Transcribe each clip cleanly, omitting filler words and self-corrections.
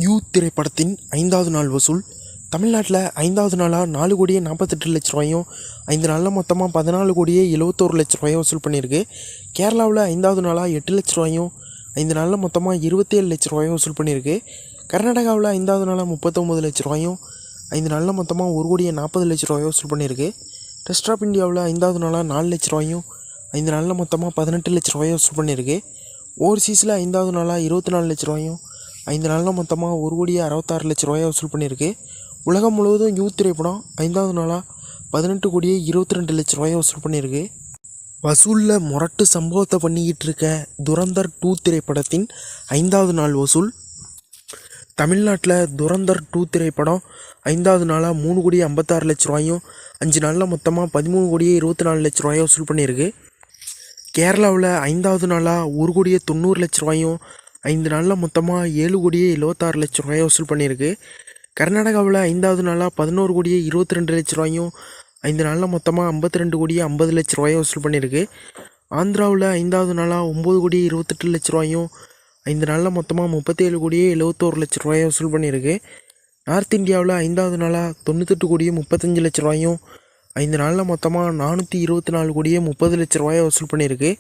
Youth திரைப்படத்தின் 5வது நாள் வசூல் தமிழ்நாட்டில் 5வது நாளாக 4,48,00,000 5 நாளில் மொத்தமாக 14,71,00,000 வசூல் பண்ணியிருக்கு. கேரளாவில் 5வது நாளாக 8,00,000 5 நாளில் மொத்தமாக 27,00,000 வசூல் பண்ணியிருக்கு. கர்நாடகாவில் 5வது நாளாக 39,00,000 5 நாளில் மொத்தமாக 1,40,00,000 வசூல் பண்ணியிருக்கு. ரெஸ்ட் ஆஃப் இந்தியாவில் 5வது நாளாக 4,00,000 5 நாளில் மொத்தமாக 18,00,000 வசூல் பண்ணியிருக்கு. ஓவர்சீஸில் 5வது நாளாக 24,00,000 5 நாளில் மொத்தமாக 1,66,00,000 வசூல் பண்ணியிருக்கு. உலகம் முழுவதும் யூத் திரைப்படம் 5வது நாளாக 18,22,00,000 வசூல் பண்ணியிருக்கு. வசூலில் முரட்டு சம்பவத்தை பண்ணிக்கிட்டு இருக்க துரந்தர் 2 திரைப்படத்தின் 5வது நாள் வசூல் தமிழ்நாட்டில் துரந்தர் 2 திரைப்படம் 5வது நாளாக 3,56,00,000 5 நாளில் மொத்தமாக 13,24,00,000 வசூல் பண்ணியிருக்கு. கேரளாவில் 5வது நாளாக 1,90,00,000 5 நாளில் மொத்தமாக 7,76,00,000 வசூல் பண்ணியிருக்கு. கர்நாடகாவில் 5வது நாளாக 11,22,00,000 5 நாளில் மொத்தமாக 52,50,00,000 வசூல் பண்ணியிருக்கு. ஆந்திராவில் 5வது நாளாக 9,28,00,000 5 நாளில் மொத்தமாக 37,71,00,000 வசூல் பண்ணியிருக்கு. நார்த் இந்தியாவில் 5வது நாளாக 98,35,00,000 5 நாளில் மொத்தமாக 424,30,00,000 வசூல் பண்ணியிருக்கு.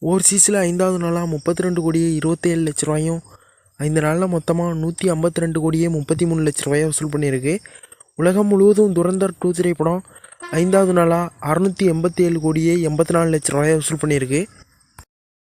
ஓவர்சீஸில் 5வது நாளாக 32,27,00,000 5 நாளில் மொத்தமாக 152,33,00,000 வசூல் பண்ணியிருக்கு. உலகம் முழுவதும் துரந்தர் 2 திரைப்படம் 5வது நாளாக 687,84,00,000 வசூல் பண்ணியிருக்கு.